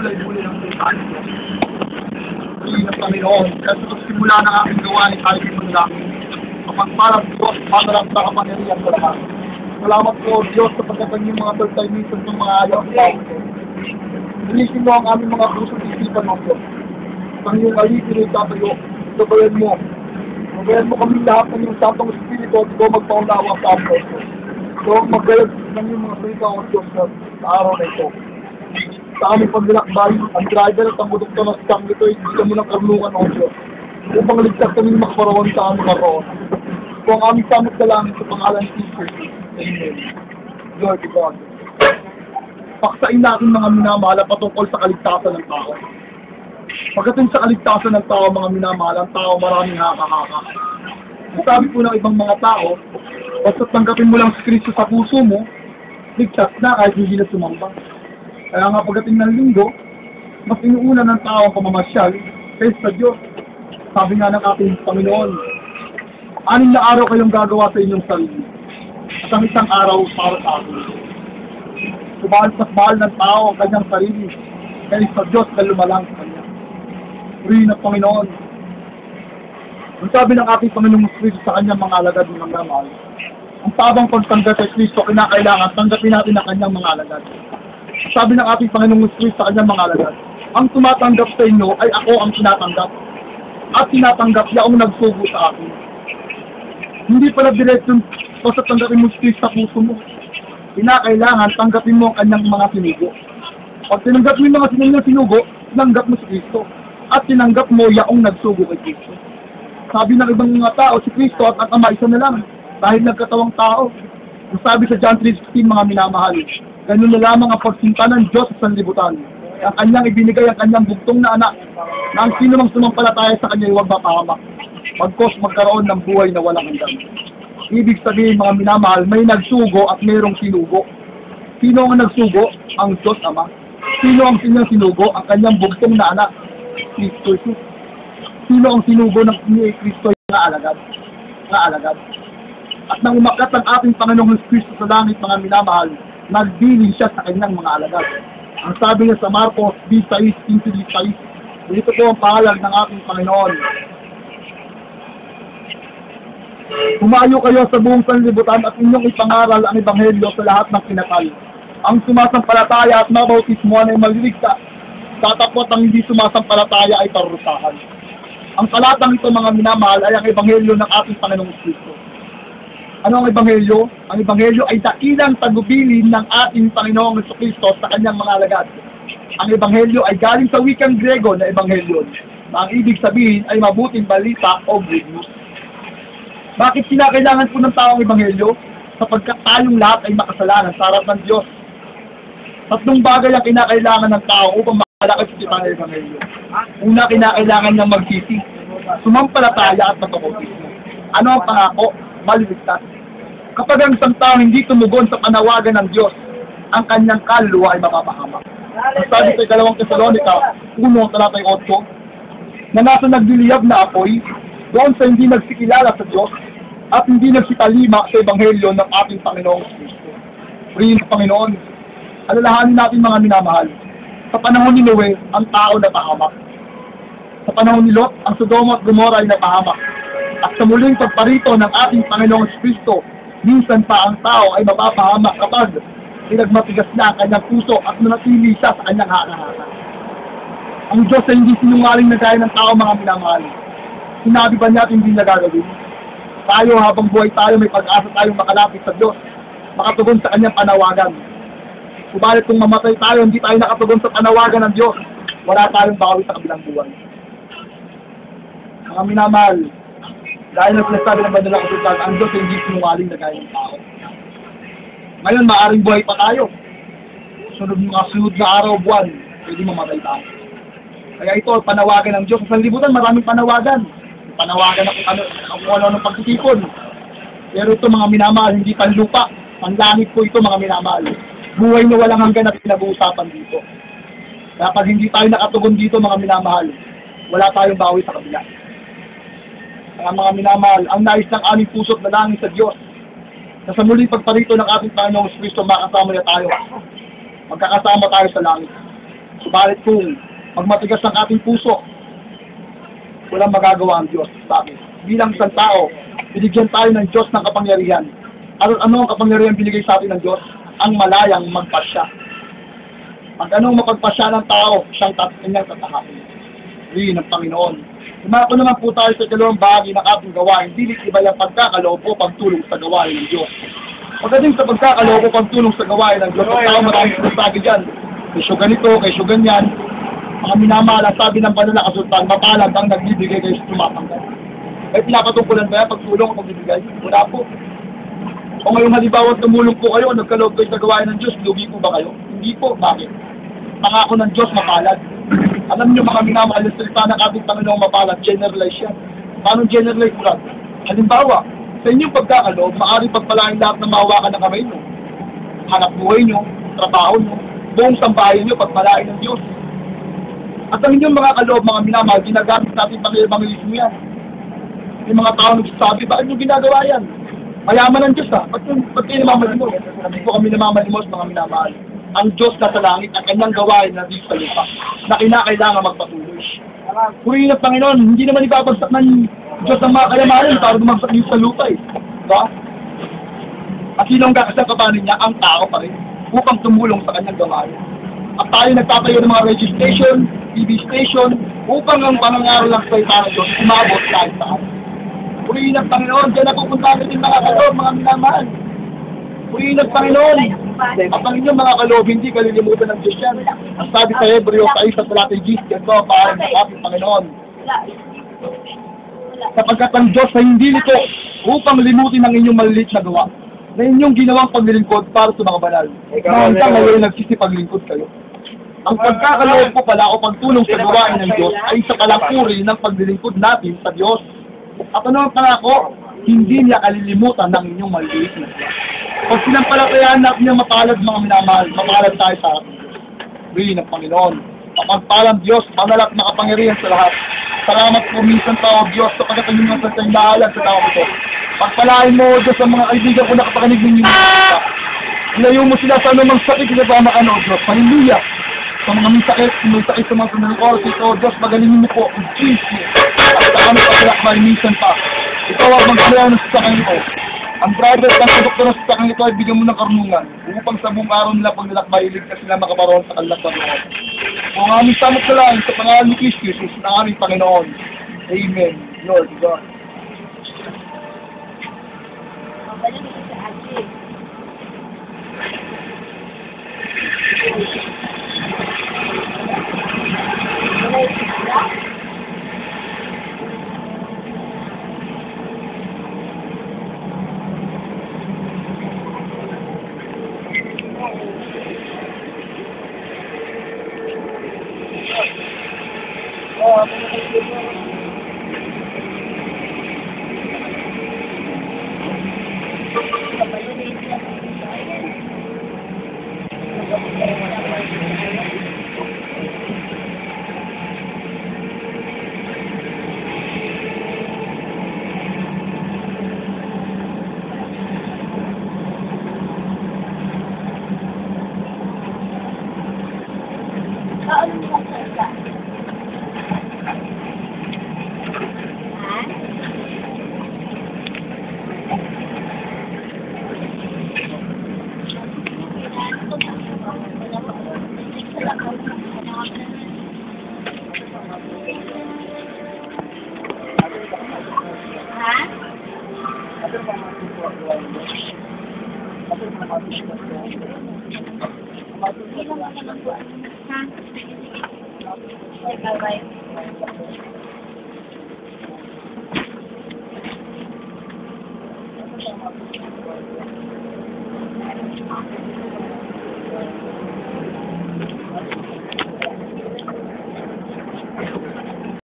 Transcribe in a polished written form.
bulay-bulay ng buhay. Hindi ng Panginoon. Kasi ito simula ng aking gawain kahit ito na kapagpalang Diyos, madalang sa kapangyarihan ko lahat. Salamat po, Diyos, sa pagkatang yung mga third-time ng mga ayaw ng tao. Inisin mo ang aming mga puso at isipan mo, Diyos. Ang iyong alipin ay tatayo, sabayan mo. Sabayan mo kami lahat ng iyong Santong Espiritu at ikaw magpaunawa sa amin. Ikaw ang magayag ng iyong mga salita o Diyos sa araw na ito. Sa aming paglalakbay, ang driver at ang produkto ng siyang nito ay hindi mo ng karunungan o Diyos. Upang ligtas kami makaparawan sa aming karoon. Ito ang aming samot na langit sa pangalan ng Jesus. Amen. Lord God. Paksain natin mga minamahal patungkol sa kaligtasan ng tao. Pagdating sa kaligtasan ng tao, mga minamahal, ang tao maraming haka-haka. Sabi po ng ibang mga tao, basta tanggapin mo lang si Kristo sa puso mo, ligtas na kahit hindi na sumamba. Kaya nga pagdating ng linggo, mas inuuna ng tao ang pamamasyal kaysa sa Diyos. Sabi nga ng ating Panginoon, 6 na araw kayong gagawa sa inyong sarili, at ang isang araw para sa akin. Subalit mas mahal ng tao ang kanyang sarili, kaysa sa Diyos na lumalang sa kanya. Purihin ng Panginoon. Ang sabi ng ating Panginoong Kristo sa kanyang mga alagad ng mga mahal, ang tabang pagtanggap kay Kristo, kinakailangan tanggapin natin ang kanyang mga alagad. Sabi ng ating Panginoong Kristo sa kanyang mga alagad, ang tumatanggap sa inyo ay ako ang tinatanggap. At tinatanggap niya ang nagsugo sa akin. Hindi pala direksyon basta tanggapin mo si Kristo sa puso mo. Kinakailangan tanggapin mo ang kanyang mga sinugo. Pag tinanggap mo yung mga sinugo, tinanggap mo si Kristo. At tinanggap mo yaong nagsugo kay Kristo. Sabi ng ibang mga tao, si Kristo at ang Ama isa na lang. Dahil nagkatawang tao. Ang sabi sa John 3:16, mga minamahal, ganun na lamang ang pagsinta ng Diyos sa sanlibutan. Ang kanyang ibinigay ang kanyang bugtong na anak, na ang sino mang sumampalataya sa kanya ay huwag mapahamak, pagkos magkaroon ng buhay na walang hanggan. Ibig sabihin, mga minamahal, may nagsugo at mayroong sinugo. Sino ang nagsugo? Ang Diyos Ama. Sino ang sinugo? Ang kanyang bugtong na anak, Kristo Jesus. Sino ang sinugo ng Kristo na alagad? At nang umakyat ang ating Panginoong Kristo sa langit, mga minamahal, nagdiling siya sa kanyang mga alagad. Ang sabi niya sa Marcos 16:16, dito po ang pangalan ng ating Panginoon. Humayo kayo sa buong sanlibutan at inyong ipangaral ang ebanghelyo sa lahat ng kinakal. Ang sumasampalataya at mabautismuhan ay maliligtas. Tatapot ang hindi sumasampalataya ay parurusahan. Ang talatang ito, mga minamahal, ay ang ebanghelyo ng ating Panginoong Kristo. Ano ang ebanghelyo? Ang ebanghelyo ay dakilang tagubilin ng ating Panginoong Kristo sa kanyang mga alagad. Ang ebanghelyo ay galing sa wikang Grego na ebanghelyo, na ang ibig sabihin ay mabuting balita o good news. Bakit kinakailangan po ng tao ang ebanghelyo? Sapagkat tayong lahat ay makasalanan sa harap ng Diyos. Tatlong bagay ang kinakailangan ng tao upang makalakad sa kitang ebanghelyo. Una, kinakailangan niyang magsisi, sumampalataya at magpapautismo. Ano ang pangako? Maliligtas. Kapag ang isang tao hindi tumugon sa panawagan ng Diyos, ang kanyang kaluluwa ay mapapahamak. Sabi sa 2 Tesalonica 1:8, na nasa nagdiliyab na apoy, doon sa hindi nagsikilala sa Diyos, at hindi nagsitalima sa ebanghelyo ng ating Panginoong Kristo. Purihin ng Panginoon, alalahanin natin, mga minamahal, sa panahon ni Noe, ang tao na pahamak. Sa panahon ni Lot, ang Sodoma at Gomorrah ay napahamak. At sa muling pagparito ng ating Panginoong Kristo, minsan pa ang tao ay mapapahamak kapag pinagmatigas na ang kanyang puso at nanatili siya sa kanyang haka-haka. Ang Diyos ay hindi sinungaling na gaya ng tao, mga minamahal. Sinabi ba niya at hindi niya gagawin? Tayo, habang buhay tayo, may pag-asa tayong makalapit sa Diyos, makatugon sa kanyang panawagan. Subalit kung mamatay tayo, hindi tayo nakatugon sa panawagan ng Diyos, wala tayong bawi sa kabilang buhay. Mga minamahal, dahil na sinasabi ng bandalang kasultan, ang Diyos ay hindi sinungaling na gaya ng tao. Ngayon, maaaring buhay pa tayo. Sunod na araw, buwan, pwede mamatay tayo. Kaya ito, panawagan ng Diyos. Sa sanlibutan, maraming panawagan. Panawagan na kung ano ng pagtitipon. Pero ito, mga minamahal, hindi panlupa. Panlangit po ito, mga minamahal. Buhay na walang hanggan na pinag-uusapan dito. Kaya pag hindi tayo nakatugon dito, mga minamahal, wala tayong bawi sa kabila. Kaya mga minamahal, ang nais ng aming puso't manangin sa Diyos, na sa muling pagparito ng ating Panginoong Kristo, makasama na tayo. Magkakasama tayo sa langit. Subalit kung magmatigas ang ating puso, walang magagawa ang Diyos sa atin. Bilang isang tao, binigyan tayo ng Diyos ng kapangyarihan. At ano ang kapangyarihan binigay sa atin ng Diyos? Ang malayang magpasya. Pag anong mapagpasya ng tao, siyang kanyang tatahakin. Rin ng Panginoon. Dumako naman po tayo sa ikalawang bahagi ng ating gawain. Hindi iba yung pagkakaloob o pagtulong sa gawain ng Diyos. Pagdating sa pagkakaloob o pagtulong sa gawain ng Diyos, ang tao maraming sinasabi dyan. Kesyo ganito, kesyo ganyan. Mga minamahal, sabi ng banal na kasultan, mapalad ang nagbibigay kayo sa tumatanggap. May pinapatungkulan ba yan pagtulong o pagbibigay? Wala po. O ngayong halimbawa tumulong po kayo o nagkaloob kayo sa gawain ng Diyos, lugi po ba kayo? Hindi po. Bakit? Pangako ng Diyos mapalad. Alam niyo mga minamahal na salita ng ating Panginoong mapalad, generalize yan. Paano generalize po lang? Halimbawa, sa inyong pagkakaloob, maaari pagpalain lahat ng mahawakan ng kamay nyo. Hanap buhay nyo, trabaho nyo, buong sambahayan nyo, pagpalain ng Diyos. At ang inyong mga kaloob, mga minamahal, ginagamit natin pang-evangelismo yan. May mga tao nagsasabi, bakit nyo ginagawa yan? Mayaman ang Diyos ha. Ba't kayo namamalimos? Sabi po kami namamalimos, mga minamahal. Ang Diyos na sa langit, ang kanyang gawain na dito sa lupa, na kinakailangan magpatuloy. Purihin ng Panginoon, hindi naman ibabagsak ng Diyos ang mga kayamanan para bumagsak dito sa lupa eh. Diba? At sino ang kakasangkapanin niya? Ang tao pa rin, upang tumulong sa kanyang gawain. At tayo nagtatayo ng mga radio station, TV station, upang ang panangaral ng salita ng Diyos umabot kahit saan. Purihin ng Panginoon, dyan na pupunta natin mga kaloob, mga minamahal. Purihin ng Panginoon. At ang inyong mga kaloob, hindi kalilimutan ng Diyos yan. Ang sabi sa Hebreo 6 sa talatay 10, yan ko, paalam ng ating Panginoon. Sapagkat ang Diyos ay hindi nito upang limutin ang inyong maliliit na gawa na inyong ginawang paglilingkod para sa mga banal. Na hanggang ngayon nagsisipaglingkod kayo. Ang pagkakaloob po pala o pagtulong sa gawain ng Diyos ay sa kalangkuri ng paglilingkod natin sa Diyos. At ano ang pangako? Hindi niya kalilimutan ng inyong maliliit na gawa. Pag sinampalatayaan natin niya mapalad mga minamahal, mapalad tayo sa ating Diyos. Rin ng Panginoon. Mapagpalang Diyos, banal at makapangyarihan sa lahat. Salamat po minsan tao Diyos sa pagkatanim ng sa inaalag sa tao ito. Pagpalain mo Diyos ang mga kaibigan ko nakapakinig ng inyong mga. Ilayo mo sila sa anumang sakit na ba makano Diyos. Hallelujah. Sa mga may sakit sa mga sunod oras ito, Diyos, magalingin mo po ang Jesus. At sa kami paglalakbay minsan pa. Ikaw ang magkalayan sa sakang ito. Ang driver at doktor sa sakang ito ay bigyan mo ng karunungan upang sa buong araw nila paglalakbay, iligtas sila makaparoon sa kanilang paglalakbay. Kung aming samot sa langit sa pangalan ni Kristo Jesus ng aming Panginoon. Amen. Lord God. Ha?